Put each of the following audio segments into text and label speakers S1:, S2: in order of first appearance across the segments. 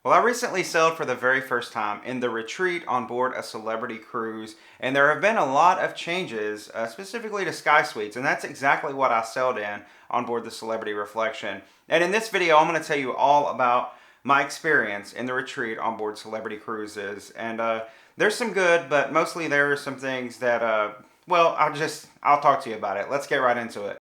S1: Well, I recently sailed for the very first time in the retreat on board a celebrity cruise, and there have been a lot of changes, specifically to Sky Suites, and that's exactly what I sailed in on board the Celebrity Reflection. And in this video, I'm going to tell you all about my experience in the retreat on board Celebrity Cruises. And there's some good, but mostly there are some things that, well, I'll talk to you about it. Let's get right into it.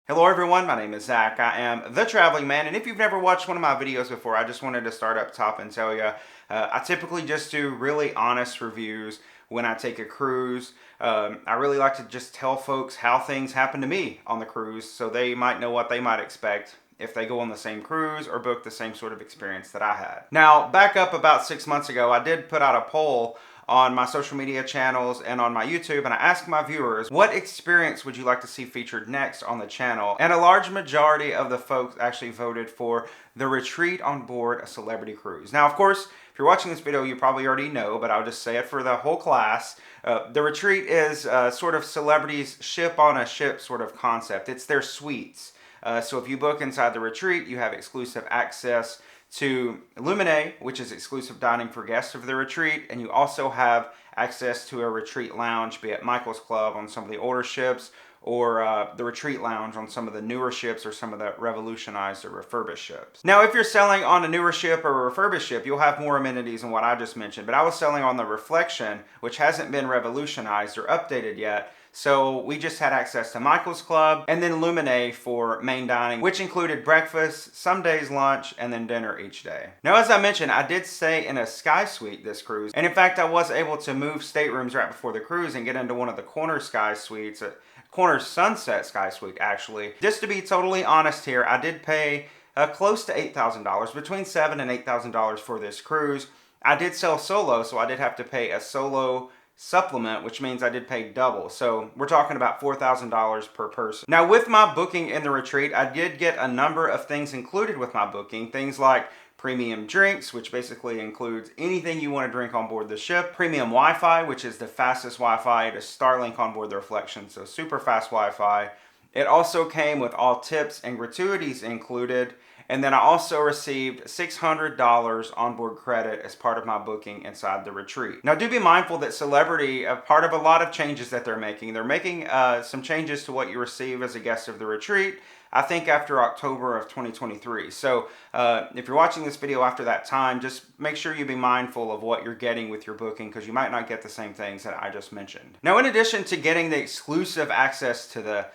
S1: Hello everyone, my name is Zach. I am the Traveling Man, and if you've never watched one of my videos before, I just wanted to start up top and tell you, I typically just do really honest reviews when I take a cruise. I really like to just tell folks how things happen to me on the cruise so they might know what they might expect if they go on the same cruise or book the same sort of experience that I had. Now, back up about 6 months ago, I did put out a poll on my social media channels and on my YouTube, and I asked my viewers, what experience would you like to see featured next on the channel? And a large majority of the folks actually voted for the retreat on board a celebrity cruise. Now, of course, if you're watching this video, you probably already know, but I'll just say it for the whole class. The retreat is sort of celebrities ship on a ship sort of concept. It's their suites. So if you book inside the retreat, you have exclusive access to Luminae, which is exclusive dining for guests of the retreat, and you also have access to a retreat lounge, be it Michael's Club on some of the older ships, or the retreat lounge on some of the newer ships or some of the revolutionized or refurbished ships. Now, if you're selling on a newer ship or a refurbished ship, you'll have more amenities than what I just mentioned, but I was selling on the Reflection, which hasn't been revolutionized or updated yet. So we just had access to Michael's Club and then Luminae for main dining, which included breakfast, some days lunch, and then dinner each day. Now, as I mentioned, I did stay in a Sky Suite this cruise. And in fact, I was able to move staterooms right before the cruise and get into one of the corner Sky Suites, corner Sunset Sky Suite, actually. Just to be totally honest here, I did pay close to $8,000, between $7,000 and $8,000 for this cruise. I did sell solo, so I did have to pay a solo supplement, which means I did pay double. So we're talking about $4,000 per person. Now, with my booking in the retreat, I did get a number of things included with my booking. Things like premium drinks, which basically includes anything you want to drink on board the ship. Premium Wi-Fi, which is the fastest Wi-Fi. It is Starlink on board the Reflection, so super fast Wi-Fi. It also came with all tips and gratuities included. And then I also received $600 onboard credit as part of my booking inside the retreat. Now, do be mindful that Celebrity, part of a lot of changes that they're making some changes to what you receive as a guest of the retreat, I think after October of 2023. So if you're watching this video after that time, just make sure you be mindful of what you're getting with your booking, because you might not get the same things that I just mentioned. Now, in addition to getting the exclusive access to the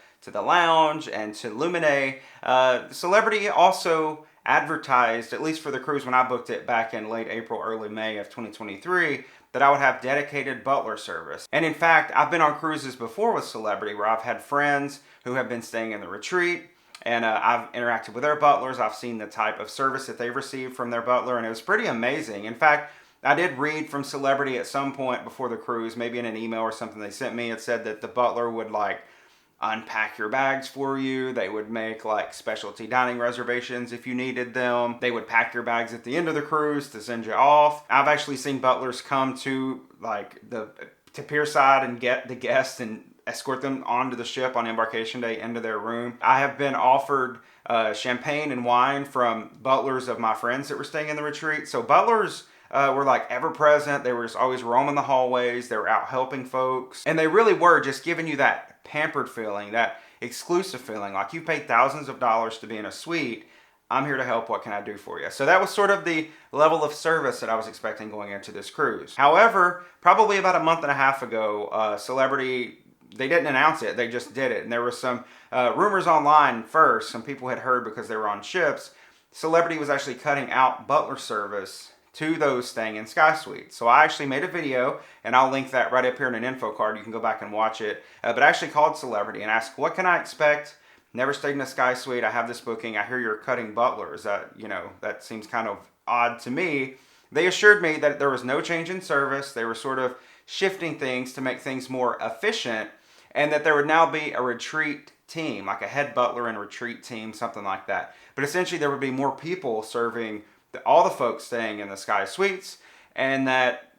S1: lounge and to Luminae, Celebrity also advertised, at least for the cruise when I booked it back in late April, early May of 2023, that I would have dedicated butler service. And in fact, I've been on cruises before with Celebrity where I've had friends who have been staying in the retreat, and I've interacted with their butlers. I've seen the type of service that they've received from their butler, and it was pretty amazing. In fact, I did read from Celebrity at some point before the cruise, maybe in an email or something they sent me, it said that the butler would unpack your bags for you. They would make specialty dining reservations if you needed them. They would pack your bags at the end of the cruise to send you off. I've actually seen butlers come to pierside and get the guests and escort them onto the ship on embarkation day into their room. I have been offered champagne and wine from butlers of my friends that were staying in the retreat. So butlers were ever present. They were just always roaming the hallways. They were out helping folks. And they really were just giving you that pampered feeling, that exclusive feeling, like you paid thousands of dollars to be in a suite. I'm here to help. What can I do for you? So that was sort of the level of service that I was expecting going into this cruise. However, probably about a month and a half ago, Celebrity, they didn't announce it. They just did it. And there were some rumors online first. Some people had heard because they were on ships. Celebrity was actually cutting out butler service to those staying in Sky Suites. So I actually made a video, and I'll link that right up here in an info card. You can go back and watch it. But I actually called Celebrity and asked, what can I expect? Never stayed in a Sky Suite. I have this booking. I hear you're cutting butlers. That seems kind of odd to me. They assured me that there was no change in service. They were sort of shifting things to make things more efficient, and that there would now be a retreat team, like a head butler and retreat team, something like that. But essentially there would be more people serving all the folks staying in the Sky Suites, and that,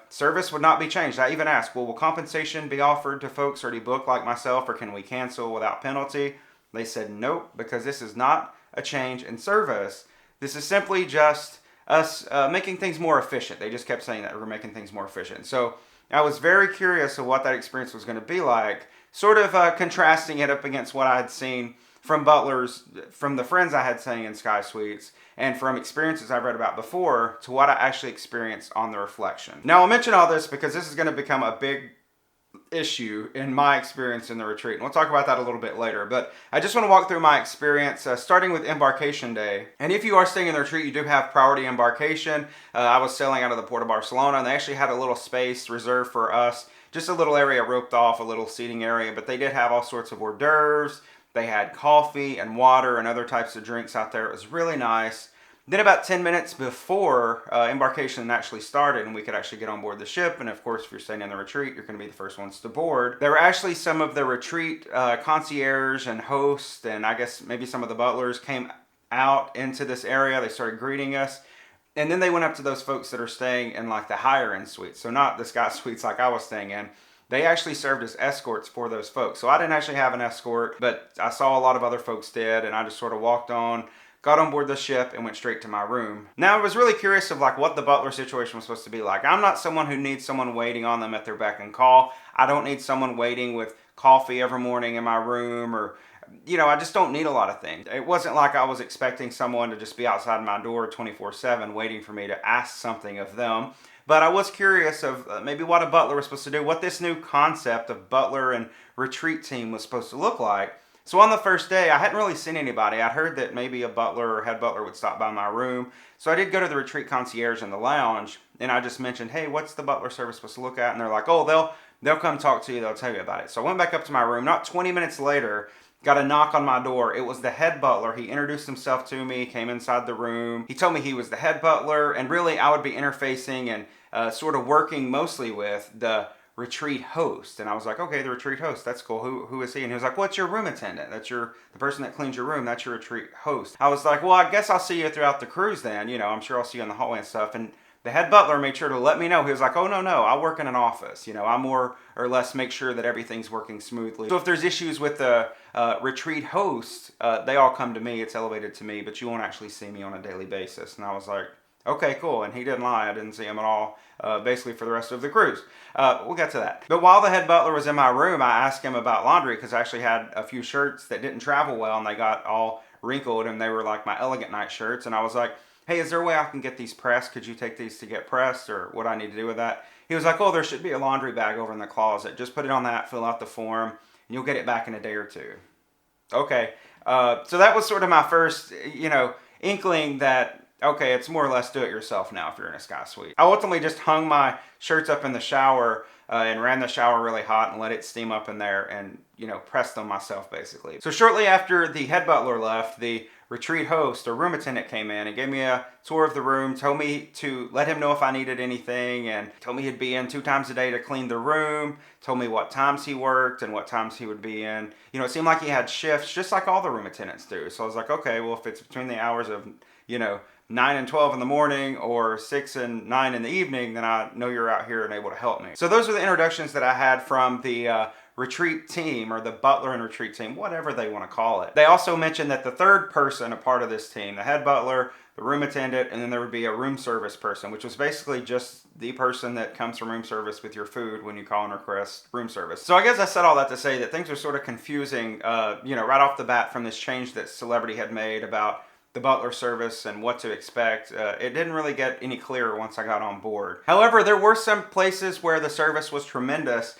S1: service would not be changed. I even asked, will compensation be offered to folks already booked like myself, or can we cancel without penalty? They said nope, because this is not a change in service. This is simply just us making things more efficient. They just kept saying that we're making things more efficient. So I was very curious of what that experience was going to be like, sort of contrasting it up against what I had seen from butlers, from the friends I had staying in Sky Suites, and from experiences I've read about before to what I actually experienced on the Reflection. Now, I'll mention all this because this is going to become a big issue in my experience in the retreat, and we'll talk about that a little bit later. But I just want to walk through my experience, starting with embarkation day. And if you are staying in the retreat, you do have priority embarkation. I was sailing out of the port of Barcelona, and they actually had a little space reserved for us, just a little area roped off, a little seating area, but they did have all sorts of hors d'oeuvres. They had coffee and water and other types of drinks out there. It was really nice. Then about 10 minutes before embarkation actually started and we could actually get on board the ship, and of course if you're staying in the retreat, you're going to be the first ones to board, there were actually some of the retreat concierge and hosts, and I guess maybe some of the butlers came out into this area. They started greeting us, and then they went up to those folks that are staying in like the higher end suites, so not the Sky Suites like I was staying in. They actually served as escorts for those folks. So I didn't actually have an escort, but I saw a lot of other folks did, and I just sort of walked on, got on board the ship, and went straight to my room. Now, I was really curious of like what the butler situation was supposed to be like. I'm not someone who needs someone waiting on them at their beck and call. I don't need someone waiting with coffee every morning in my room, or, you know, I just don't need a lot of things. It wasn't like I was expecting someone to just be outside my door 24/7 waiting for me to ask something of them. But I was curious of maybe what a butler was supposed to do, what this new concept of butler and retreat team was supposed to look like. So on the first day, I hadn't really seen anybody. I'd heard that maybe a butler or head butler would stop by my room. So I did go to the retreat concierge in the lounge, and I just mentioned, hey, what's the butler service supposed to look at? And they're like, oh, they'll come talk to you. They'll tell you about it. So I went back up to my room. Not 20 minutes later, got a knock on my door. It was the head butler. He introduced himself to me, came inside the room. He told me he was the head butler, and really I would be interfacing and sort of working mostly with the retreat host. And I was like, okay, the retreat host, that's cool. Who is he? And he was like, well, it's your room attendant. That's the person that cleans your room. That's your retreat host. I was like, well, I guess I'll see you throughout the cruise then. You know, I'm sure I'll see you in the hallway and stuff. And the head butler made sure to let me know. He was like, oh, no, I work in an office. You know, I more or less make sure that everything's working smoothly. So if there's issues with the retreat host, they all come to me. It's elevated to me, but you won't actually see me on a daily basis. And I was like, okay, cool. And he didn't lie. I didn't see him at all, basically for the rest of the cruise. We'll get to that. But while the head butler was in my room, I asked him about laundry because I actually had a few shirts that didn't travel well and they got all wrinkled and they were like my elegant night shirts. And I was like, hey, is there a way I can get these pressed? Could you take these to get pressed, or what I need to do with that? He was like, oh, there should be a laundry bag over in the closet. Just put it on that, fill out the form, and you'll get it back in a day or two. Okay. So that was sort of my first, inkling that, okay, it's more or less do it yourself now if you're in a Sky Suite. I ultimately just hung my shirts up in the shower and ran the shower really hot and let it steam up in there and, pressed them myself basically. So shortly after the head butler left, the retreat host or room attendant came in and gave me a tour of the room, told me to let him know if I needed anything, and told me he'd be in 2 times a day to clean the room, told me what times he worked and what times he would be in. It seemed like he had shifts just like all the room attendants do. So I was like, okay, well, if it's between the hours of, 9 and 12 in the morning or 6 and 9 in the evening, then I know you're out here and able to help me. So those are the introductions that I had from the retreat team, or the butler and retreat team, whatever they want to call it. They also mentioned that the third person, a part of this team, the head butler, the room attendant, and then there would be a room service person, which was basically just the person that comes from room service with your food when you call and request room service. So I guess I said all that to say that things are sort of confusing, right off the bat from this change that Celebrity had made about the butler service and what to expect. It didn't really get any clearer once I got on board. However, there were some places where the service was tremendous,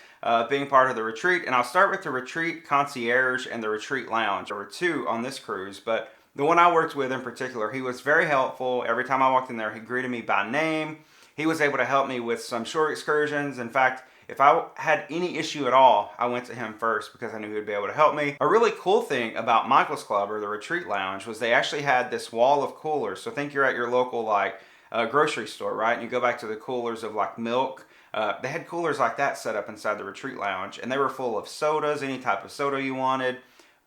S1: being part of the retreat, and I'll start with the retreat concierge and the retreat lounge. There were 2 on this cruise, but the one I worked with in particular, he was very helpful. Every time I walked in there, he greeted me by name. He was able to help me with some shore excursions. In fact, if I had any issue at all, I went to him first because I knew he would be able to help me. A really cool thing about Michael's Club, or the retreat lounge, was they actually had this wall of coolers. So think you're at your local grocery store, right? And you go back to the coolers of like milk. They had coolers like that set up inside the retreat lounge, and they were full of sodas, any type of soda you wanted,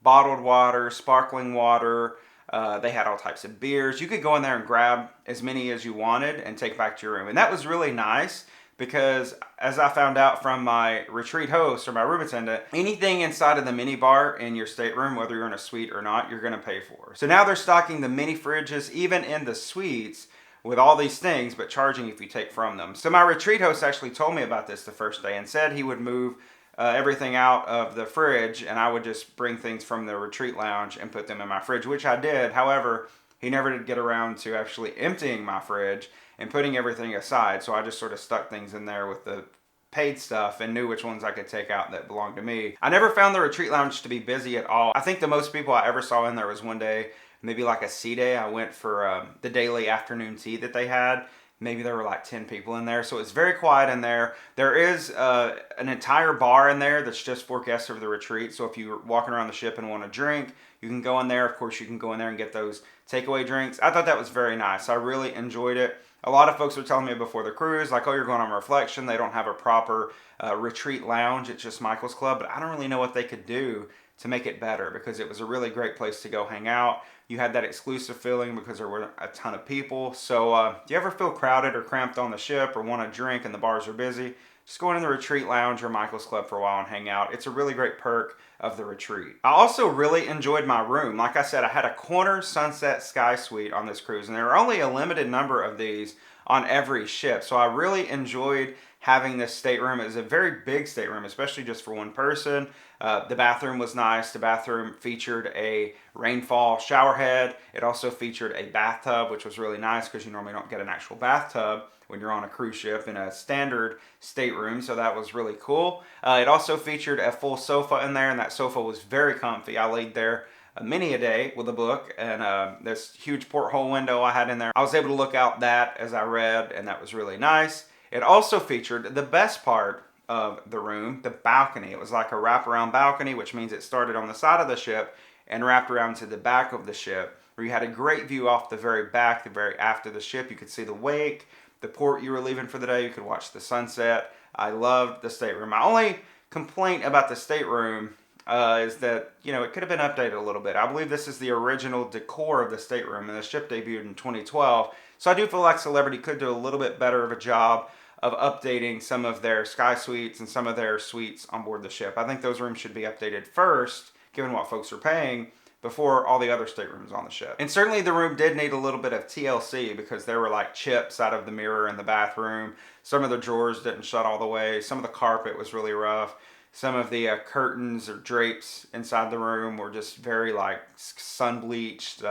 S1: bottled water, sparkling water. They had all types of beers. You could go in there and grab as many as you wanted and take back to your room. And that was really nice because as I found out from my retreat host or my room attendant, anything inside of the mini bar in your stateroom, whether you're in a suite or not, you're going to pay for. So now they're stocking the mini fridges even in the suites with all these things, but charging if you take from them. So my retreat host actually told me about this the first day and said he would move everything out of the fridge, and I would just bring things from the retreat lounge and put them in my fridge, which I did. However, he never did get around to actually emptying my fridge and putting everything aside. So I just sort of stuck things in there with the paid stuff and knew which ones I could take out that belonged to me. I never found the retreat lounge to be busy at all. I think the most people I ever saw in there was one day, maybe like a tea day. I went for the daily afternoon tea that they had. Maybe there were like 10 people in there. So it's very quiet in there. There is an entire bar in there that's just for guests of the retreat. So if you're walking around the ship and want to drink, you can go in there. Of course, you can go in there and get those takeaway drinks. I thought that was very nice. I really enjoyed it. A lot of folks were telling me before the cruise, like, oh, you're going on Reflection. They don't have a proper retreat lounge. It's just Michael's Club. But I don't really know what they could do to make it better, because it was a really great place to go hang out. You had that exclusive feeling because there were a ton of people. So do you ever feel crowded or cramped on the ship or want a drink and the bars are busy? Just go in the retreat lounge or Michael's Club for a while and hang out. It's a really great perk of the retreat. I also really enjoyed my room. Like I said, I had a corner sunset sky suite on this cruise, and there are only a limited number of these on every ship. So I really enjoyed having this stateroom. It was a very big stateroom, especially just for one person. The bathroom was nice. The bathroom featured a rainfall shower head. It also featured a bathtub, which was really nice because you normally don't get an actual bathtub when you're on a cruise ship in a standard stateroom, so that was really cool. It also featured a full sofa in there, and that sofa was very comfy. I laid there many a day with a book, and this huge porthole window I had in there, I was able to look out that as I read, and that was really nice. It also featured the best part of the room, the balcony. It was like a wraparound balcony, which means it started on the side of the ship and wrapped around to the back of the ship, where you had a great view off the very back, the very aft of the ship. You could see the wake, the port you were leaving for the day. You could watch the sunset. I loved the stateroom. My only complaint about the stateroom is that, it could have been updated a little bit. I believe this is the original decor of the stateroom, and the ship debuted in 2012. So I do feel like Celebrity could do a little bit better of a job of updating some of their sky suites and some of their suites on board the ship. I think those rooms should be updated first, given what folks are paying, before all the other staterooms on the ship. And certainly the room did need a little bit of TLC, because there were like chips out of the mirror in the bathroom. Some of the drawers didn't shut all the way. Some of the carpet was really rough. Some of the curtains or drapes inside the room were just very like sun bleached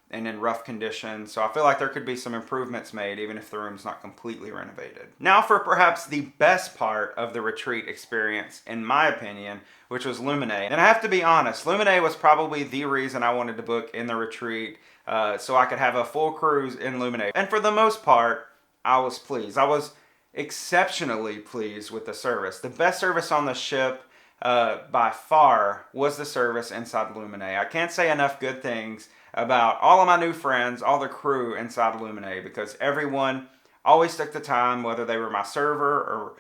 S1: and in rough condition. So I feel like there could be some improvements made, even if the room's not completely renovated. Now for perhaps the best part of the retreat experience, in my opinion, which was Luminae. And I have to be honest, Luminae was probably the reason I wanted to book in the retreat, so I could have a full cruise in Luminae. And for the most part, I was pleased. I was exceptionally pleased with the service. The best service on the ship by far was the service inside Luminae. I can't say enough good things about all of my new friends, all the crew inside Luminae, because everyone always took the time, whether they were my server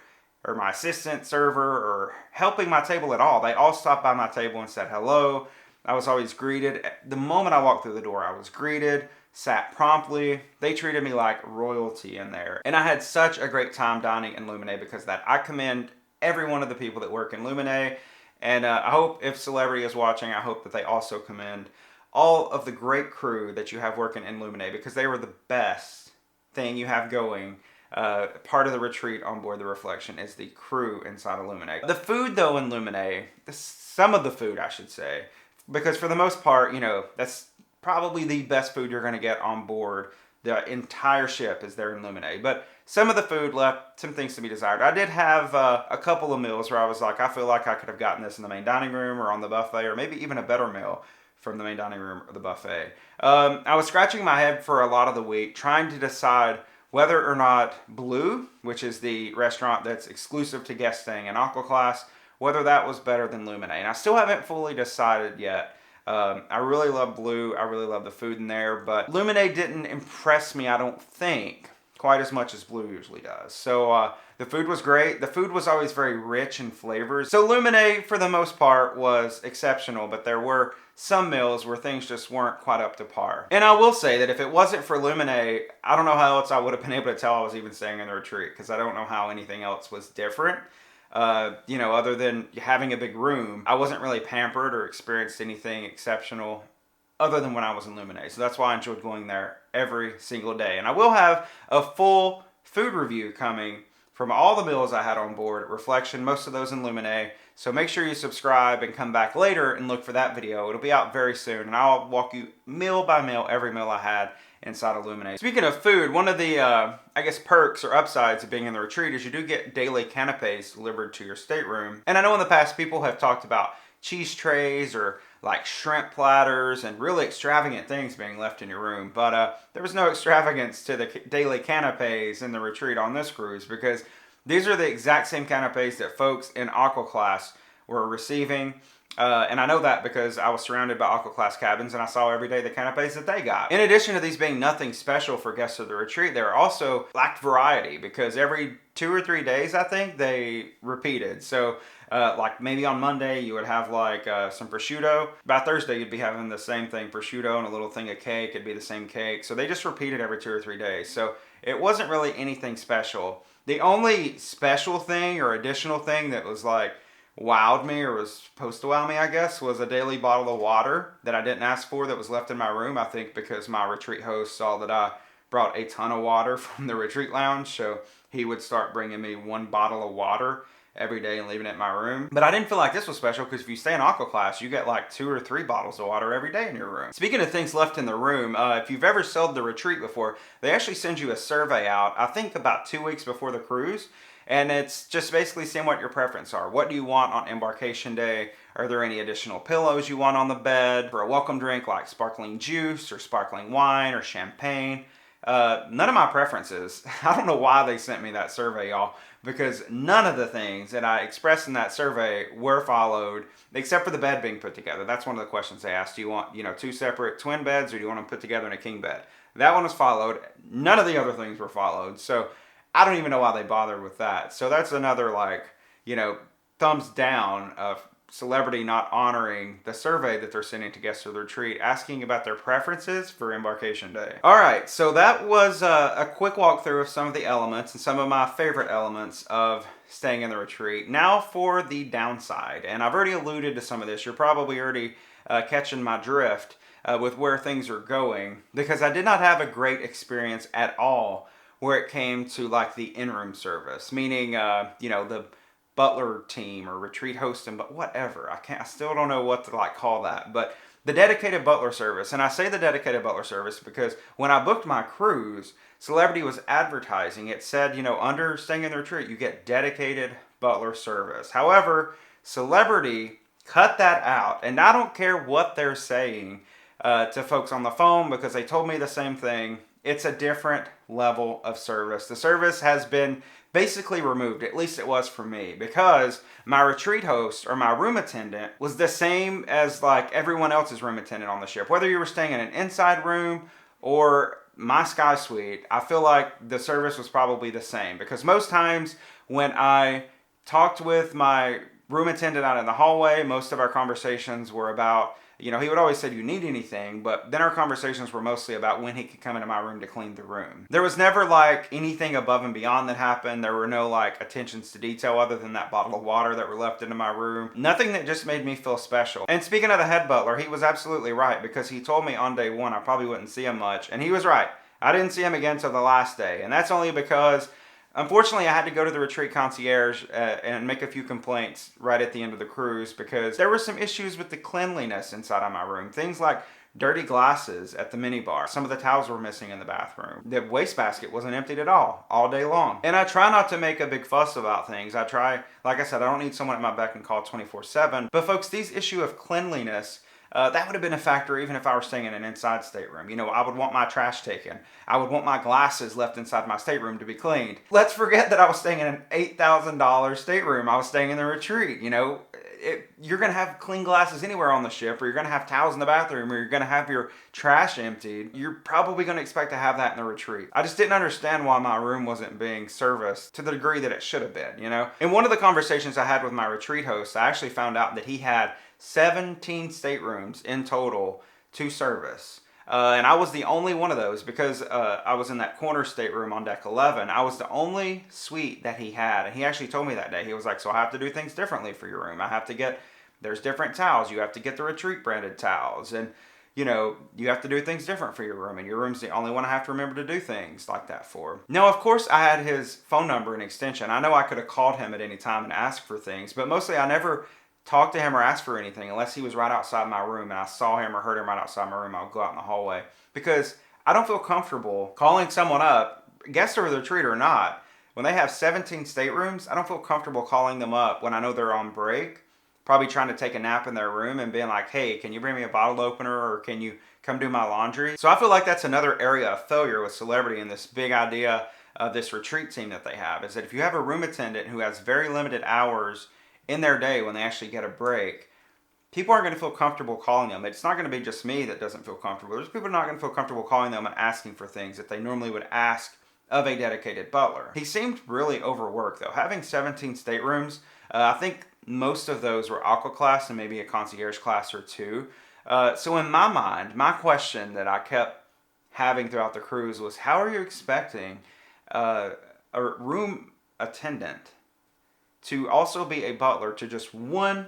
S1: or my assistant server or helping my table at all. They all stopped by my table and said hello. I was always greeted. The moment I walked through the door, I was greeted, sat promptly. They treated me like royalty in there. And I had such a great time dining in Luminae because of that. I commend every one of the people that work in Luminae. And I hope if Celebrity is watching, I hope that they also commend all of the great crew that you have working in Luminae, because they were the best thing you have going. Part of the retreat on board the Reflection is the crew inside of Luminae. The food though in Luminae, some of the food I should say, because for the most part, that's probably the best food you're going to get on board. The entire ship is there in Luminae. But some of the food left some things to be desired. I did have a couple of meals where I was like, I feel like I could have gotten this in the main dining room or on the buffet, or maybe even a better meal from the main dining room or the buffet. I was scratching my head for a lot of the week, trying to decide whether or not Blue, which is the restaurant that's exclusive to guests staying in Aqua Class, whether that was better than Luminae. And I still haven't fully decided yet. I really love Blue. I really love the food in there. But Luminae didn't impress me, I don't think, quite as much as blue usually does. So the food was great. The food was always very rich in flavors. So Luminae, for the most part, was exceptional, but there were some meals where things just weren't quite up to par. And I will say that if it wasn't for Luminae, I don't know how else I would have been able to tell I was even staying in the retreat, because I don't know how anything else was different. Other than having a big room, I wasn't really pampered or experienced anything exceptional other than when I was in Luminae. So that's why I enjoyed going there every single day. And I will have a full food review coming from all the meals I had on board at Reflection, most of those in Luminae. So make sure you subscribe and come back later and look for that video. It'll be out very soon, and I'll walk you meal by meal, every meal I had inside of Luminae. Speaking of food, one of the, perks or upsides of being in the retreat is you do get daily canapes delivered to your stateroom. And I know in the past people have talked about cheese trays or like shrimp platters and really extravagant things being left in your room. But there was no extravagance to the daily canapes in the retreat on this cruise, because these are the exact same canapes that folks in Aqua Class were receiving. And I know that because I was surrounded by Aqua Class cabins and I saw every day the canapes that they got. In addition to these being nothing special for guests of the retreat, they also lacked variety, because every 2 or 3 days, I think, they repeated. So like maybe on Monday you would have like some prosciutto. By Thursday you'd be having the same thing, prosciutto and a little thing of cake. It'd be the same cake. So they just repeated every 2 or 3 days. So it wasn't really anything special. The only special thing or additional thing that was like wowed me, or was supposed to wow me, I guess, was a daily bottle of water that I didn't ask for that was left in my room. I think because my retreat host saw that I brought a ton of water from the retreat lounge, so he would start bringing me 1 bottle of water every day and leaving it in my room. But I didn't feel like this was special, because if you stay in Aqua Class, you get like 2 or 3 bottles of water every day in your room. Speaking of things left in the room, if you've ever sailed the retreat before, they actually send you a survey out, I think about 2 weeks before the cruise. And it's just basically seeing what your preferences are. What do you want on embarkation day? Are there any additional pillows you want on the bed? For a welcome drink like sparkling juice or sparkling wine or champagne? None of my preferences. I don't know why they sent me that survey, y'all, because none of the things that I expressed in that survey were followed, except for the bed being put together. That's one of the questions they asked. Do you want, 2 separate twin beds, or do you want them put together in a king bed? That one was followed. None of the other things were followed. So I don't even know why they bothered with that. So that's another thumbs down of Celebrity not honoring the survey that they're sending to guests of the retreat, asking about their preferences for embarkation day. All right, so that was a quick walkthrough of some of the elements and some of my favorite elements of staying in the retreat. Now for the downside, and I've already alluded to some of this. You're probably already catching my drift with where things are going, because I did not have a great experience at all where it came to like the in-room service, meaning the butler team or retreat host, and but whatever. I still don't know what to call that, but the dedicated butler service. And I say the dedicated butler service because when I booked my cruise, Celebrity was advertising. It said, under staying in the retreat, you get dedicated butler service. However, Celebrity cut that out, and I don't care what they're saying to folks on the phone, because they told me the same thing. It's a different level of service. The service has been basically removed, at least it was for me, because my retreat host or my room attendant was the same as like everyone else's room attendant on the ship. Whether you were staying in an inside room or my sky suite, I feel like the service was probably the same, because most times when I talked with my room attendant out in the hallway, most of our conversations were about, he would always say, do you need anything? But then our conversations were mostly about when he could come into my room to clean the room. There was never anything above and beyond that happened. There were no attentions to detail other than that bottle of water that were left into my room. Nothing that just made me feel special. And speaking of the head butler, he was absolutely right, because he told me on day 1 I probably wouldn't see him much. And he was right. I didn't see him again till the last day. And that's only because, unfortunately, I had to go to the retreat concierge and make a few complaints right at the end of the cruise, because there were some issues with the cleanliness inside of my room. Things like dirty glasses at the minibar. Some of the towels were missing in the bathroom. The wastebasket wasn't emptied at all day long. And I try not to make a big fuss about things. I try, like I said, I don't need someone at my beck and call 24/7. But folks, these issue of cleanliness, that would have been a factor even if I were staying in an inside stateroom. I would want my trash taken. I would want my glasses left inside my stateroom to be cleaned. Let's forget that I was staying in an $8,000 stateroom. I was staying in the retreat. you're going to have clean glasses anywhere on the ship, or you're going to have towels in the bathroom, or you're going to have your trash emptied. You're probably going to expect to have that in the retreat. I just didn't understand why my room wasn't being serviced to the degree that it should have been, you know? In one of the conversations I had with my retreat host, I actually found out that he had 17 staterooms in total to service. And I was the only one of those because I was in that corner stateroom on deck 11. I was the only suite that he had. And he actually told me that day, he was like, so I have to do things differently for your room. I have to get, there's different towels. You have to get the retreat branded towels. And, you know, you have to do things different for your room. And your room's the only one I have to remember to do things like that for. Now, of course, I had his phone number and extension. I know I could have called him at any time and asked for things. But mostly I never talk to him or ask for anything unless he was right outside my room and I saw him or heard him right outside my room. I'll go out in the hallway because I don't feel comfortable calling someone up, guest or the retreat or not. When they have 17 staterooms, I don't feel comfortable calling them up when I know they're on break, probably trying to take a nap in their room and being like, hey, can you bring me a bottle opener or can you come do my laundry? So I feel like that's another area of failure with Celebrity and this big idea of this retreat team that they have is that if you have a room attendant who has very limited hours in their day when they actually get a break, people aren't going to feel comfortable calling them. It's not going to be just me that doesn't feel comfortable. There's people not going to feel comfortable calling them and asking for things that they normally would ask of a dedicated butler. He seemed really overworked though. Having 17 staterooms, I think most of those were aqua class and maybe a concierge class or two. So in my mind, my question that I kept having throughout the cruise was, how are you expecting a room attendant to also be a butler to just one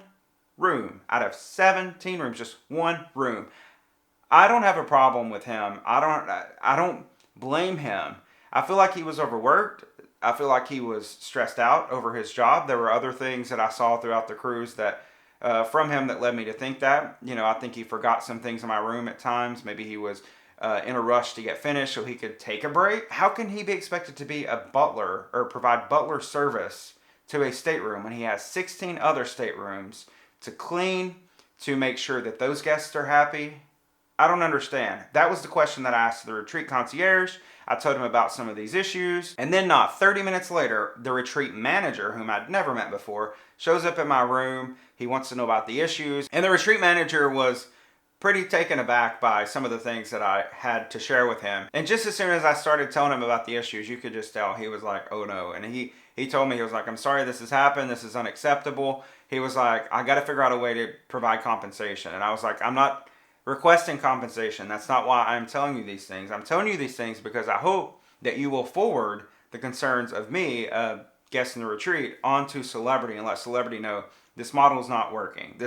S1: room out of 17 rooms, just one room? I don't have a problem with him. I don't blame him. I feel like he was overworked. I feel like he was stressed out over his job. There were other things that I saw throughout the cruise that from him that led me to think that. You know, I think he forgot some things in my room at times. Maybe he was in a rush to get finished so he could take a break. How can he be expected to be a butler or provide butler service to a stateroom when he has 16 other staterooms to clean, to make sure that those guests are happy? I don't understand. That was the question that I asked the retreat concierge. I told him about some of these issues. And then not 30 minutes later, the retreat manager, whom I'd never met before, shows up in my room. He wants to know about the issues. And the retreat manager was pretty taken aback by some of the things that I had to share with him. And just as soon as I started telling him about the issues, you could just tell he was like, oh no. And he told me, he was like, I'm sorry this has happened. This is unacceptable. He was like, I got to figure out a way to provide compensation. And I was like, I'm not requesting compensation. That's not why I'm telling you these things. I'm telling you these things because I hope that you will forward the concerns of me, guest in the retreat, onto Celebrity and let Celebrity know this model is not working.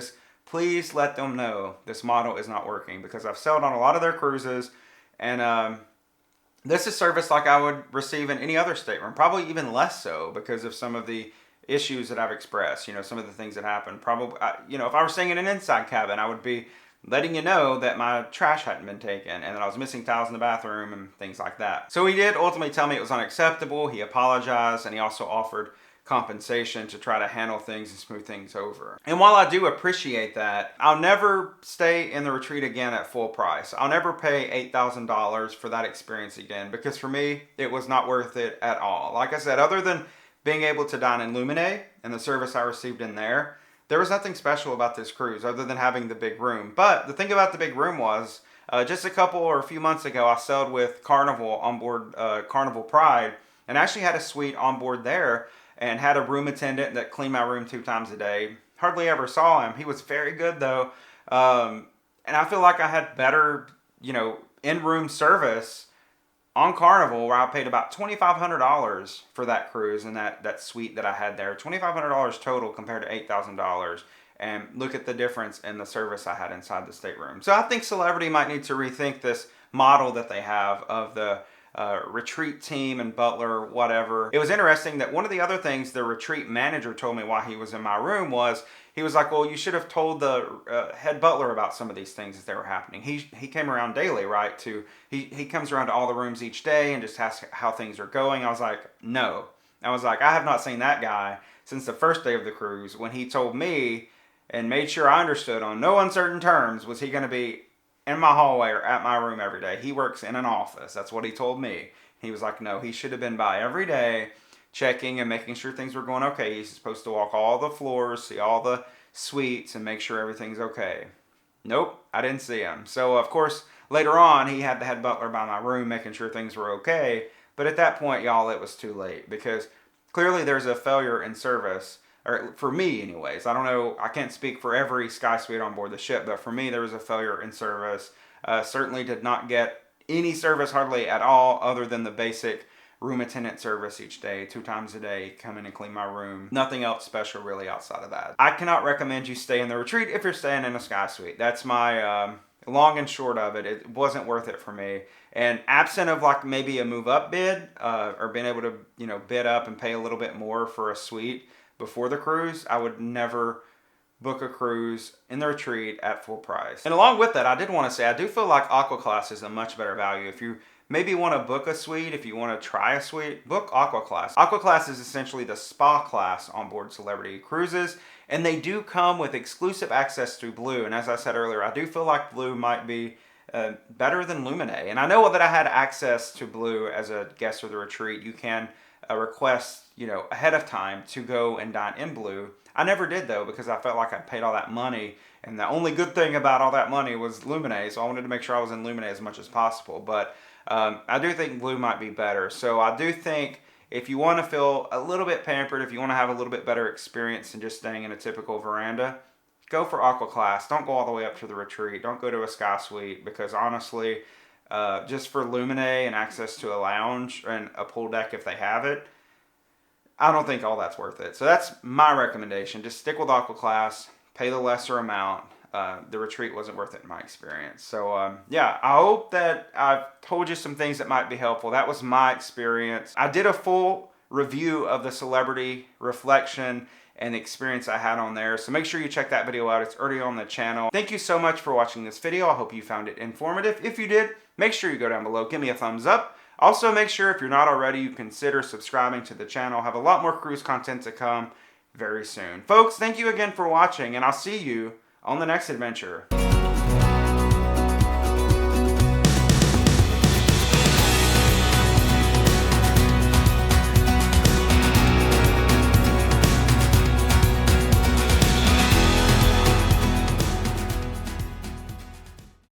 S1: Please let them know this model is not working because I've sailed on a lot of their cruises and this is service like I would receive in any other stateroom, probably even less so because of some of the issues that I've expressed, you know, some of the things that happened. Probably, you know, if I were staying in an inside cabin, I would be letting you know that my trash hadn't been taken and that I was missing towels in the bathroom and things like that. So he did ultimately tell me it was unacceptable. He apologized and he also offered compensation to try to handle things and smooth things over. And while I do appreciate that, I'll never stay in the retreat again at full price. I'll never pay $8,000 for that experience again because for me, it was not worth it at all. Like I said, other than being able to dine in Luminae and the service I received in there was nothing special about this cruise other than having the big room. But the thing about the big room was, just a couple or a few months ago, I sailed with Carnival on board Carnival Pride and actually had a suite on board there and had a room attendant that cleaned my room 2 times a day. Hardly ever saw him. He was very good though. And I feel like I had better, you know, in-room service on Carnival where I paid about $2,500 for that cruise and that suite that I had there. $2,500 total compared to $8,000. And look at the difference in the service I had inside the stateroom. So I think Celebrity might need to rethink this model that they have of the retreat team and butler, whatever. It was interesting that one of the other things the retreat manager told me while he was in my room was, he was like, well, you should have told the head butler about some of these things as they were happening. He came around daily, right? He comes around to all the rooms each day and just asks how things are going. I was like, no. I was like, I have not seen that guy since the first day of the cruise when he told me and made sure I understood on no uncertain terms was he going to be in my hallway or at my room every day. He works in an office. That's what he told me. He was like, no, he should have been by every day checking and making sure things were going okay. He's supposed to walk all the floors, see all the suites and make sure everything's okay. Nope, I didn't see him. So, of course, later on, he had the head butler by my room making sure things were okay. But at that point, y'all, it was too late because clearly there's a failure in service, or for me, anyways. I don't know, I can't speak for every Sky Suite on board the ship, but for me, there was a failure in service. Certainly did not get any service hardly at all, other than the basic room attendant service each day, 2 times a day, come in and clean my room. Nothing else special really outside of that. I cannot recommend you stay in the retreat if you're staying in a Sky Suite. That's my long and short of it. It wasn't worth it for me. And absent of like maybe a move up bid, or being able to, you know, bid up and pay a little bit more for a suite before the cruise, I would never book a cruise in the retreat at full price. And along with that, I did want to say, I do feel like Aqua Class is a much better value. If you maybe want to book a suite, if you want to try a suite, book Aqua Class. Aqua Class is essentially the spa class on board Celebrity Cruises, and they do come with exclusive access to Blue. And as I said earlier, I do feel like Blue might be better than Luminae. And I know that I had access to Blue as a guest of the retreat. You can request, you know, ahead of time to go and dine in Blue. I never did though, because I felt like I paid all that money, and the only good thing about all that money was Luminae, so I wanted to make sure I was in Luminae as much as possible. But I do think Blue might be better. So I do think if you want to feel a little bit pampered, if you want to have a little bit better experience than just staying in a typical veranda, go for Aqua Class. Don't go all the way up to the retreat. Don't go to a Sky Suite, because honestly, just for Luminae and access to a lounge and a pool deck if they have it, I don't think all that's worth it. So that's my recommendation. Just stick with Aqua Class, pay the lesser amount. The retreat wasn't worth it in my experience. So yeah, I hope that I've told you some things that might be helpful. That was my experience. I did a full review of the Celebrity Reflection and the experience I had on there. So make sure you check that video out. It's already on the channel. Thank you so much for watching this video. I hope you found it informative. If you did, make sure you go down below, give me a thumbs up. Also, make sure if you're not already, you consider subscribing to the channel. I have a lot more cruise content to come very soon. Folks, thank you again for watching, and I'll see you on the next adventure.